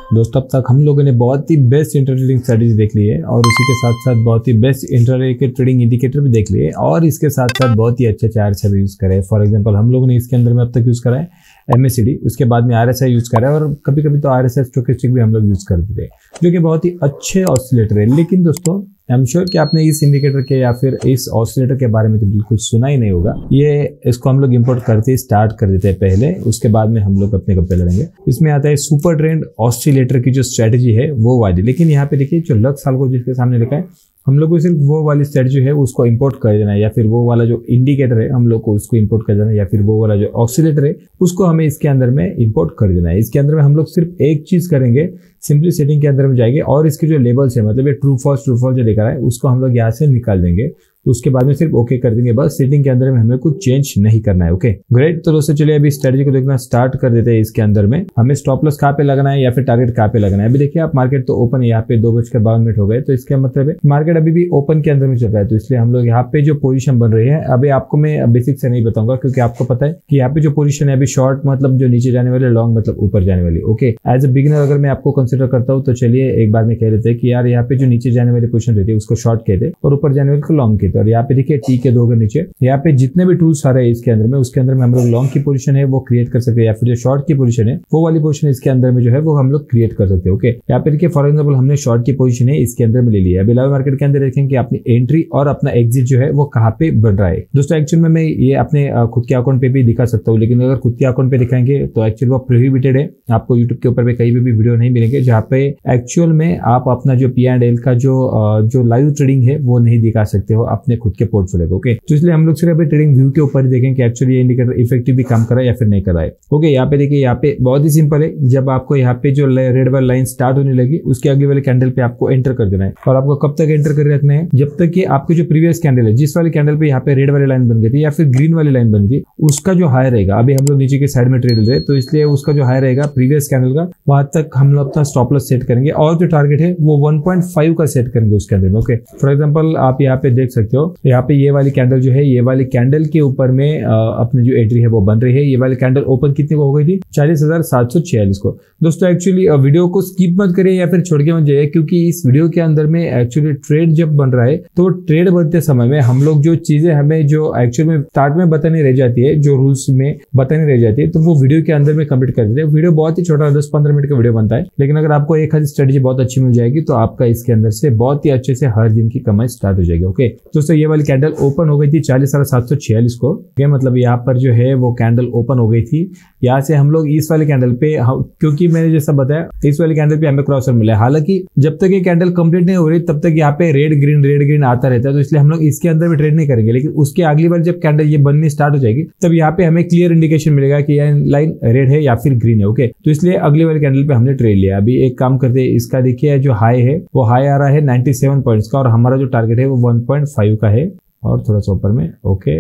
दोस्तों अब तक हम लोगों ने बहुत ही बेस्ट इंटरट्रेडिंग स्ट्रेटेजी देख ली है और उसी के साथ साथ बहुत ही बेस्ट इंटरडे के ट्रेडिंग इंडिकेटर भी देख लिए और इसके साथ साथ बहुत ही अच्छे RSI भी यूज करे। फॉर एग्जांपल हम लोगों ने इसके अंदर में अब तक यूज करा है MACD, उसके बाद में RSI यूज करा है और कभी कभी तो RSI स्टोकेस्टिक भी हम लोग यूज करते थे, जो कि बहुत ही अच्छे ऑसिलेटर है। लेकिन दोस्तों आई एम श्योर कि आपने इस इंडिकेटर के या फिर इस ऑसिलेटर के बारे में तो बिल्कुल सुना ही नहीं होगा। ये इसको हम लोग इंपोर्ट करते स्टार्ट कर देते हैं पहले, उसके बाद में हम लोग अपने कब पे लड़ेंगे। इसमें आता है सुपर ट्रेंड ऑसिलेटर की जो स्ट्रेटेजी है वो वाली। लेकिन यहाँ पे देखिए जो लक्स साल को जिसके सामने लिखा है, हम लोग को सिर्फ वो वाली स्ट्रेटेजी है उसको इंपोर्ट कर देना है, या फिर वो वाला जो इंडिकेटर है हम लोग को उसको इंपोर्ट कर देना है, या फिर वो वाला जो ऑसिलेटर है उसको हमें इसके अंदर में इंपोर्ट कर देना है। इसके अंदर में हम लोग सिर्फ एक चीज करेंगे, सिंपली सेटिंग के अंदर में जाएंगे और इसके जो लेबल्स है मतलब ये ट्रू फॉल्स जो लिखा है उसको हम लोग यहाँ से निकाल देंगे। उसके बाद में सिर्फ ओके कर देंगे, बस सेटिंग के अंदर में हमें कुछ चेंज नहीं करना है। Okay great. तो दोस्तों चलिए अभी स्ट्रेटजी को देखना स्टार्ट कर देते हैं। इसके अंदर में हमें स्टॉप लॉस कहाँ पे लगना है या फिर टारगेट कहाँ पे लगना है। अभी देखिए आप मार्केट तो ओपन है, यहाँ पे 2:52 हो गए, तो इसका मतलब है मार्केट अभी भी ओपन के अंदर में चल रहा है। तो इसलिए हम लोग यहाँ पे जो पोजीशन बन रही है, अभी आपको मैं बेसिक से नहीं बताऊंगा क्योंकि आपको पता है कि यहाँ पे जो पोजीशन है अभी शॉर्ट मतलब जो नीचे जाने वाले, लॉन्ग मतलब ऊपर जाने वाली। ओके एज ए बिगिनर अगर मैं आपको कंसिडर करता हूँ तो चलिए एक बार में कह लेते हैं कि यार यहाँ पे जो नीचे जाने वाली पोजीशन रहती है उसको शॉर्ट कहते और ऊपर जाने वाले को लॉन्ग कहते। और यहाँ पे देखिए टी के 2 के नीचे यहाँ पे जितने भी टूल्स आ रहे हैं इसके अंदर में, उसके अंदर में हम लोग लॉन्ग की पोजीशन है वो क्रिएट कर सकते हैं, या फिर जो शॉर्ट की पोजीशन है वो वाली पोजीशन इसके अंदर में जो है वो हम लोग क्रिएट कर सकते हैं। ओके यहाँ पे देखिए फॉर एग्जांपल हमने शॉर्ट की पोजीशन है इसके अंदर में ले लिया। अभी लाइव मार्केट के अंदर देखेंगे अपनी एंट्री और अपना एग्जिट जो है वो कहाँ पे बन रहा है। दोस्तों एक्चुअल में मैं ये अपने खुद के अकाउंट पे भी दिखा सकता हूँ, लेकिन अगर खुद के अकाउंट पे दिखाएंगे तो एक्चुअली वो प्रोहिबिटेड है। आपको यूट्यूब के ऊपर पे कहीं भी वीडियो नहीं मिलेंगे जहाँ पे एक्चुअल में आप अपना जो P&L का जो लाइव ट्रेडिंग है वो नहीं दिखा सकते हो अपने खुद के पोर्टफोलियो को। ओके तो इसलिए हम लोग सिर्फ अभी ट्रेडिंग व्यू के ऊपर ही देखें कि एक्चुअली ये इंडिकेटर इफेक्टिव भी काम कर रहा है या फिर नहीं कर रहा है। ओके यहाँ पे देखिए, यहाँ पे बहुत ही सिंपल है। जब आपको यहाँ पे जो रेड वाली लाइन स्टार्ट होने लगी उसके अगले वाले कैंडल पे आपको एंटर कर देना है। और आपको कब तक एंटर कर रखना है, जब तक कि आपकी जो प्रीवियस कैंडल है, जिस वाले कैंडल पे यहाँ पे रेड वाली लाइन बन गई थी या फिर ग्रीन वाली लाइन बन गई, उसका जो हाई रहेगा, अभी हम लोग नीचे के साइड में ट्रेड ले रहे हैं तो इसलिए उसका जो हाई रहेगा प्रीवियस कैंडल का, वहां तक हम लोग अपना स्टॉप लॉस सेट करेंगे और जो टारगेट है वो 1.5 का सेट करेंगे उसके अंदर में। ओके फॉर एग्जांपल आप यहाँ पे देख सकते हो, यहाँ पे ये वाली कैंडल जो है, ये वाली कैंडल के ऊपर में अपनी जो एंट्री है वो बन रही है। ये वाली कैंडल ओपन कितने को हो गई थी, 40,746 को। दोस्तों एक्चुअली वीडियो को स्किप मत करिए या फिर छोड़ के मत जाइए, क्योंकि इस वीडियो के अंदर में एक्चुअली ट्रेड जब बन रहा है तो ट्रेड बनते समय में हम लोग जो चीजें हमें जो एक्चुअल में स्टार्ट में बतानी रह जाती है, जो रूल्स में बतानी रह जाती है, तो वो वीडियो के अंदर में कंप्लीट कर देते हैं। वीडियो बहुत ही छोटा 10-15 मिनट का वीडियो बनता है, लेकिन अगर आपको एक आधी स्ट्रेटेजी बहुत अच्छी मिल जाएगी तो आपका इसके अंदर से बहुत ही अच्छे से हर दिन की कमाई स्टार्ट हो जाएगी। ओके दोस्तों ये वाली कैंडल ओपन हो गई थी 40,746 को। मतलब यहाँ पर जो है वो कैंडल ओपन हो गई थी। यहाँ से हम लोग इस वाले कैंडल पे, क्योंकि मैंने जैसा बताया इस वाले कैंडल पे हमें क्रॉसर मिला है। हालांकि जब तक ये कैंडल कंप्लीट नहीं हो रही तब तक यहाँ पे रेड ग्रीन आता रहता है, तो इसलिए हम लोग इसके अंदर भी ट्रेड नहीं करेंगे। लेकिन उसके अगली बार जब कैंडल ये बननी स्टार्ट हो जाएगी तब यहाँ पे हमें क्लियर इंडिकेशन मिलेगा कि यह लाइन रेड है या फिर ग्रीन है। ओके तो इसलिए अगली वाले कैंडल पे हमने ट्रेड लिया। अभी एक काम करते हैं, इसका देखिए जो हाई है वो हाई आ रहा है 97 पॉइंट्स का और हमारा जो टारगेट है वो 1.5 का है और थोड़ा सा ऊपर में। ओके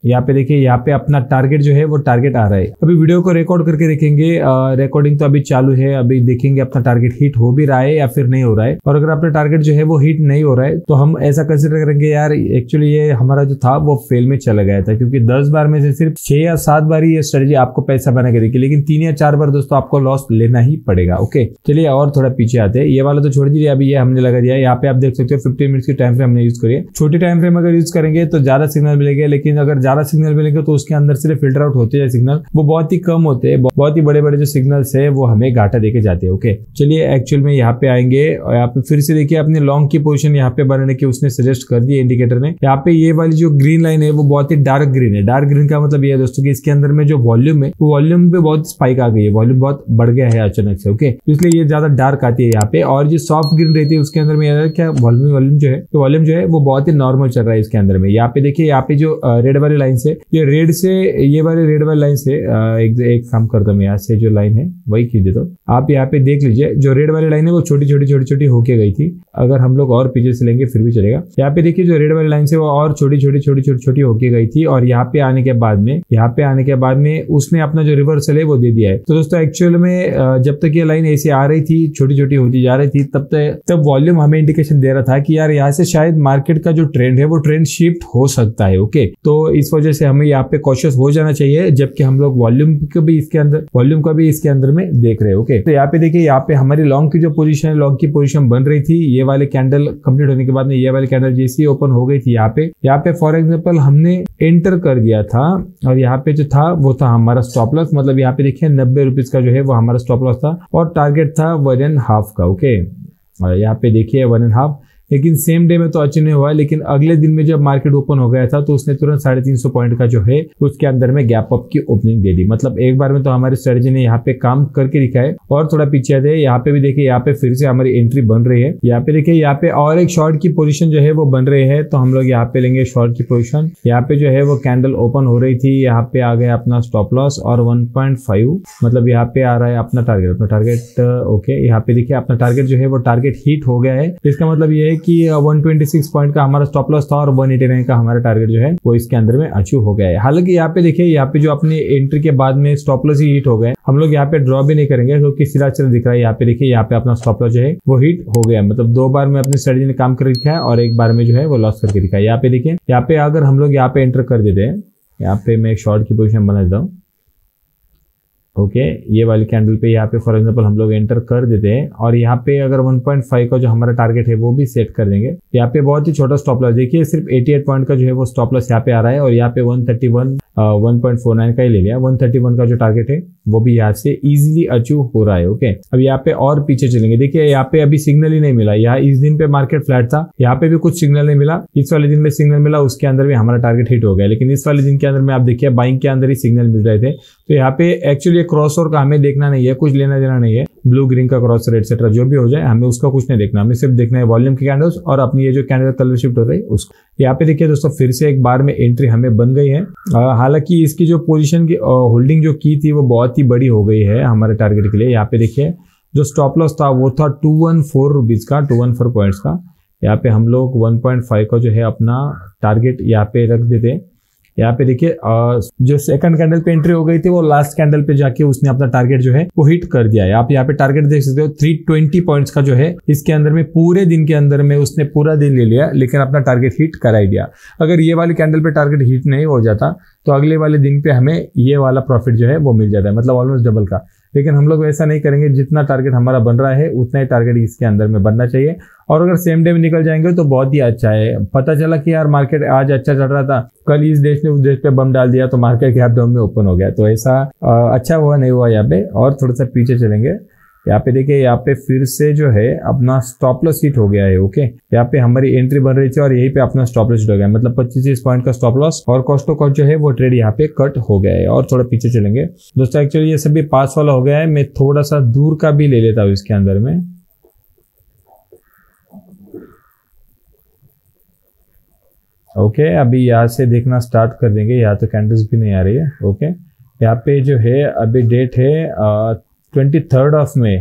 यहाँ पे देखिए, यहाँ पे अपना टारगेट जो है वो टारगेट आ रहा है। अभी वीडियो को रिकॉर्ड करके देखेंगे, रिकॉर्डिंग तो अभी चालू है, अभी देखेंगे अपना टारगेट हिट हो भी रहा है या फिर नहीं हो रहा है। और अगर अपना टारगेट जो है वो हिट नहीं हो रहा है तो हम ऐसा कंसिडर करेंगे यार एक्चुअली ये हमारा जो था वो फेल में चला गया था, क्योंकि 10 बार में से सिर्फ 6 या 7 बार ही ये स्ट्रेटेजी आपको पैसा बना के देगी, लेकिन 3 या 4 बार दोस्तों आपको लॉस लेना ही पड़ेगा। ओके चलिए और थोड़ा पीछे आते हैं। ये वाला तो छोड़ दीजिए, अभी ये हमने लगा दिया। यहाँ पे आप देख सकते हो 15 मिनट्स की टाइम फ्रेम हमने यूज करिए। छोटी टाइम फ्रेम अगर यूज करेंगे तो ज्यादा सिग्नल मिलेगा, लेकिन अगर ज्यादा सिग्नल मिलेंगे तो उसके अंदर सिर्फ फिल्टर आउट होते हैं सिग्नल, वो बहुत ही कम होते हैं। बहुत ही बड़े बड़े जो सिग्नल्स है वो हमें घाटा देके जाते हैं। ओके चलिए एक्चुअल में यहाँ पे आएंगे और यहाँ पे फिर से देखिए अपने लॉन्ग की पोजीशन यहाँ पे बनाने की उसने सजेस्ट कर दी इंडिकेटर ने। यहाँ पे ये वाली जो ग्रीन लाइन है वो बहुत ही डार्क ग्रीन है। डार्क ग्रीन का मतलब ये है दोस्तों कि इसके अंदर में जो वॉल्यूम है वो वॉल्यूम पे बहुत स्पाइक आ गई है, वॉल्यूम बहुत बढ़ गया है अचानक से। ओके इसलिए ये ज्यादा डार्क आती है यहाँ पे। और जो सॉफ्ट ग्रीन रहती है उसके अंदर में क्या वॉल्यूम जो है तो वॉल्यूम जो है वो बहुत ही नॉर्मल चल रहा है इसके अंदर में। यहाँ पे देखिए, यहाँ पे जो रेड वाली लाइन से, ये रेड से ये वाले रेड वाली लाइन से एक काम करता हूँ, यहाँ से जो लाइन है वही खींच देता हूँ। आप यहाँ पे देख लीजिए जो रेड वाली लाइन है वो छोटी छोटी होके गई थी। अगर हम लोग और पीछे से लेंगे फिर भी चलेगा। यहाँ पे देखिए जो रेड वाली लाइन से वो और छोटी छोटी होके गई थी और यहाँ पे आने के बाद में उसने अपना जो रिवर्सल है वो दे दिया है। तो दोस्तों एक्चुअल में जब तक ये लाइन ऐसे आ रही थी, छोटी होती जा रही थी, तब वॉल्यूम हमें इंडिकेशन दे रहा था कि यार यहाँ से शायद मार्केट का जो ट्रेंड है वो ट्रेंड शिफ्ट हो सकता है। ओके तो इस वजह से हमें यहाँ पे कॉशियस हो जाना चाहिए, जबकि हम लोग वॉल्यूम का भी इसके अंदर में देख रहे हैं। ओके, तो यहाँ पे देखिए, यहाँ पे हमारी लॉन्ग की जो पोजीशन है, लॉन्ग की पोजीशन बन रही थी, ये वाले कैंडल कंप्लीट होने के बाद में ये वाली कैंडल जैसी ओपन हो गई थी यहाँ पे फॉर एग्जांपल हमने एंटर कर दिया था, और यहाँ पे जो था वो था हमारा स्टॉप लॉस। मतलब यहाँ पे देखिए 90 रुपीज का जो है वो हमारा स्टॉप लॉस था, और टारगेट था 1.5 का। ओके, और यहाँ पे देखिए 1.5, लेकिन सेम डे में तो अचीव नहीं हुआ, लेकिन अगले दिन में जब मार्केट ओपन हो गया था तो उसने तुरंत 350 पॉइंट का जो है उसके अंदर में गैप अप की ओपनिंग दे दी। मतलब एक बार में तो हमारी स्ट्रेटजी ने यहाँ पे काम करके दिखाए। और थोड़ा पीछे आते हैं, यहाँ पे भी देखिए, यहाँ पे फिर से हमारी एंट्री बन रही है। यहाँ पे देखिए, यहाँ पे और एक शॉर्ट की पोजीशन जो है वो बन रही है, तो हम लोग यहाँ पे लेंगे शॉर्ट की पोजीशन। यहाँ पे जो है वो कैंडल ओपन हो रही थी, यहाँ पे आ गया अपना स्टॉप लॉस और 1.5, मतलब यहाँ पे आ रहा है अपना टारगेट। ओके, यहाँ पे देखिए अपना टारगेट जो है वो टारगेट हिट हो गया है। इसका मतलब ये है कि 126 पॉइंट का हमारा स्टॉप लॉस था और 189 का हमारा टारगेट जो है वो इसके अंदर में अचीव हो गया है। हालांकि यहाँ पे देखिए, यहाँ पे जो अपनी एंट्री के बाद में स्टॉप लॉस ही हिट हो गए, हम लोग यहाँ पे ड्रॉ भी नहीं करेंगे क्योंकि सीधा चल दिख रहा है। यहाँ पे देखिए, यहाँ पे अपना स्टॉप लॉस जो है वो हिट हो गया, मतलब 2 बार में अपनी स्ट्रेटजी ने काम कर दिखाया और 1 बार में जो है वो लॉस करके दिखाया। यहाँ पे देखिए, यहाँ पे अगर हम लोग यहाँ पे एंटर कर देते हैं, यहाँ पे मैं एक शॉर्ट की पोजिशन बना देता हूँ। ओके, ये वाली कैंडल पे यहाँ पे फॉर एग्जांपल हम लोग एंटर कर देते हैं, और यहाँ पे अगर 1.5 का जो हमारा टारगेट है वो भी सेट कर देंगे। यहाँ पे बहुत ही छोटा स्टॉप लॉस, देखिए सिर्फ 88 पॉइंट का जो है वो स्टॉप लॉस यहाँ पे आ रहा है, और यहाँ पे 149 का ही ले लिया। 131 का जो टारगेट है वो भी यहाँ से इजीली अचीव हो रहा है। ओके, अब यहाँ पे और पीछे चलेंगे। देखिए, यहाँ पे अभी सिग्नल ही नहीं मिला, यहाँ इस दिन पे मार्केट फ्लैट था, यहाँ पे भी कुछ सिग्नल नहीं मिला। इस वाले दिन में सिग्नल मिला, उसके अंदर भी हमारा टारगेट हिट हो गया, लेकिन इस वाले दिन के अंदर में आप देखिए बाइंग के अंदर ही सिग्नल मिल रहे थे। तो यहाँ पे एक्चुअली क्रॉस ओवर का हमें देखना नहीं है, कुछ लेना देना नहीं है, ब्लू ग्रीन का क्रॉस ओवर एटसेट्रा जो भी हो जाए हमें उसका कुछ नहीं देखना, हमें सिर्फ देखना है वॉल्यूम की कैंडल्स और अपनी ये जो कैंडल कलर शिफ्ट हो रही है उसको। यहाँ पे देखिए दोस्तों, फिर से एक बार में एंट्री हमें बन गई है। हालांकि इसकी जो पोजीशन की होल्डिंग जो की थी वो बहुत ही बड़ी हो गई है हमारे टारगेट के लिए। यहाँ पे देखिए, जो स्टॉप लॉस था वो था 214 रुपीज का, 214 पॉइंट्स का। यहाँ पे हम लोग 1.5 का जो है अपना टारगेट यहाँ पे रख देते। यहाँ पे देखिए, जो सेकंड कैंडल पे एंट्री हो गई थी वो लास्ट कैंडल पे जाके उसने अपना टारगेट जो है वो हिट कर दिया है। आप यहाँ पे टारगेट देख सकते हो 320 पॉइंट्स का जो है इसके अंदर में पूरे दिन के अंदर में उसने पूरा दिन ले लिया, लेकिन अपना टारगेट हिट करा ही दिया। अगर ये वाली कैंडल पे टारगेट हिट नहीं हो जाता तो अगले वाले दिन पे हमें ये वाला प्रॉफिट जो है वो मिल जाता है, मतलब ऑलमोस्ट डबल का। लेकिन हम लोग ऐसा नहीं करेंगे, जितना टारगेट हमारा बन रहा है उतना ही टारगेट इसके अंदर में बनना चाहिए। और अगर सेम डे में निकल जाएंगे तो बहुत ही अच्छा है। पता चला कि यार मार्केट आज अच्छा चल रहा था, कल इस देश ने उस देश पे बम डाल दिया तो मार्केट गैप डाउन में ओपन हो गया, तो ऐसा अच्छा हुआ नहीं हुआ यहाँ पे। और थोड़ा सा पीछे चलेंगे, यहाँ पे देखिए, यहाँ पे फिर से जो है अपना स्टॉप लॉस हिट हो गया है। ओके, यहाँ पे हमारी एंट्री बन रही थी और यहीं पे अपना स्टॉप लॉस हिट हो गया, मतलब 25 पॉइंट का स्टॉप लॉस, और कॉस्ट टू कॉस्ट जो है वो ट्रेड यहाँ पे कट हो गया है। और थोड़ा पीछे चलेंगे दोस्तों, एक्चुअली ये सभी पास वाला हो गया है, मैं थोड़ा सा दूर का भी ले लेता हूँ इसके अंदर में। ओके, अभी यहाँ से देखना स्टार्ट कर देंगे, यहाँ तो कैंडल्स भी नहीं आ रही है। ओके, यहाँ पे जो है अभी डेट है 23rd ऑफ मई।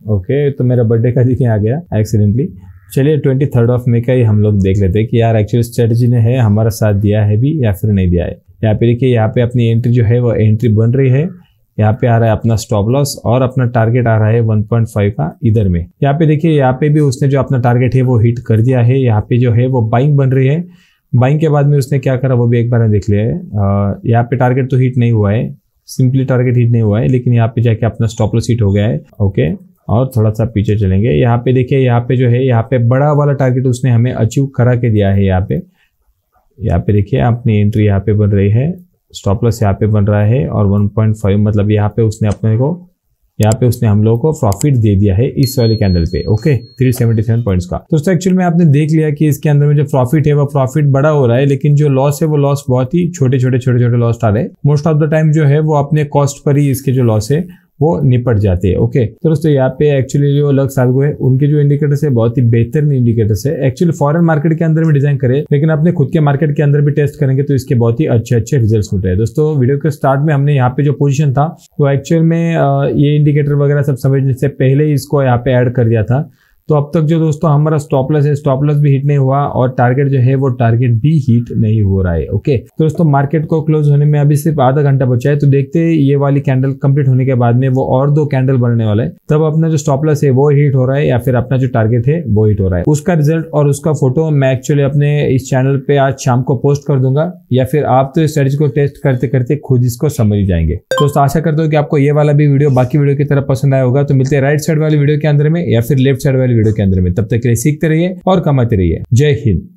ओके, तो मेरा बर्थडे का दिन आ गया एक्सीडेंटली। चलिए 23rd ऑफ मई का ही हम लोग देख लेते हैं कि यार एक्चुअली स्ट्रेटजी ने है हमारा साथ दिया है भी या फिर नहीं दिया है। यहाँ पे देखिए, यहाँ पे अपनी एंट्री जो है वो एंट्री बन रही है। यहाँ पे आ रहा है अपना स्टॉप लॉस और अपना टारगेट आ रहा है 1.5 का इधर में। यहाँ पे देखिए, यहाँ पे भी उसने जो अपना टारगेट है वो हिट कर दिया है। यहाँ पे जो है वो बाइंग बन रही है। बाइंग के बाद में उसने क्या करा वो भी एक बार देख लिया है। यहाँ पे टारगेट तो हिट नहीं हुआ है, सिंपली टारगेट हिट नहीं हुआ है, लेकिन यहाँ पे जाके अपना स्टॉप लॉस हिट हो गया है। ओके, और थोड़ा सा पीछे चलेंगे। यहाँ पे देखिए, यहाँ पे जो है यहाँ पे बड़ा वाला टारगेट उसने हमें अचीव करा के दिया है। यहाँ पे देखिए अपनी एंट्री यहाँ पे बन रही है, स्टॉप लॉस यहाँ पे बन रहा है और 1.5, मतलब यहाँ पे उसने अपने को हम लोगों को प्रॉफिट दे दिया है इस वाले कैंडल पे। ओके, 377 पॉइंट्स का। दोस्तों एक्चुअली में आपने देख लिया कि इसके अंदर में जो प्रॉफिट है वो प्रॉफिट बड़ा हो रहा है, लेकिन जो लॉस है वो लॉस बहुत ही छोटे छोटे लॉस आ रहे हैं। मोस्ट ऑफ द टाइम जो है वो अपने कॉस्ट पर ही इसके जो लॉस है वो निपट जाते हैं। ओके, तो दोस्तों यहाँ पे एक्चुअली जो लक्स आल्गो है उनके जो इंडिकेटर्स है बहुत ही बेहतरीन इंडिकेटर्स है। एक्चुअली फॉरेन मार्केट के अंदर में डिजाइन करें, लेकिन अपने खुद के मार्केट के अंदर भी टेस्ट करेंगे तो इसके बहुत ही अच्छे रिजल्ट्स मिल रहे हैं। दोस्तों वीडियो के स्टार्ट में हमने यहाँ पे जो पोजीशन था वो एक्चुअल में ये इंडिकेटर वगैरह सब समझने से पहले ही इसको यहाँ पे ऐड कर दिया था। तो अब तक जो दोस्तों हमारा स्टॉप लॉस है, स्टॉप लॉस भी हिट नहीं हुआ और टारगेट जो है वो टारगेट भी हिट नहीं हो रहा है। ओके, तो दोस्तों मार्केट को क्लोज होने में अभी सिर्फ आधा घंटा बचा है, तो देखते हैं ये वाली कैंडल कंप्लीट होने के बाद में वो और 2 कैंडल बनने वाला है, तब अपना जो स्टॉप लॉस है वो हिट हो रहा है या फिर अपना जो टारगेट है वो हिट हो रहा है। उसका रिजल्ट और उसका फोटो मैं एक्चुअली अपने इस चैनल पे आज शाम को पोस्ट कर दूंगा, या फिर आप तो इस स्ट्रेटजी को टेस्ट करते करते खुद इसको समझ जाएंगे। दोस्तों आशा करता हूँ कि आपको ये वाला भी वीडियो बाकी वीडियो की तरह पसंद आया होगा। तो मिलते हैं राइट साइड वाली वीडियो के अंदर में या फिर लेफ्ट साइड वाली वीडियो के अंदर में। तब तक के लिए सीखते रहिए और कमाते रहिए। जय हिंद।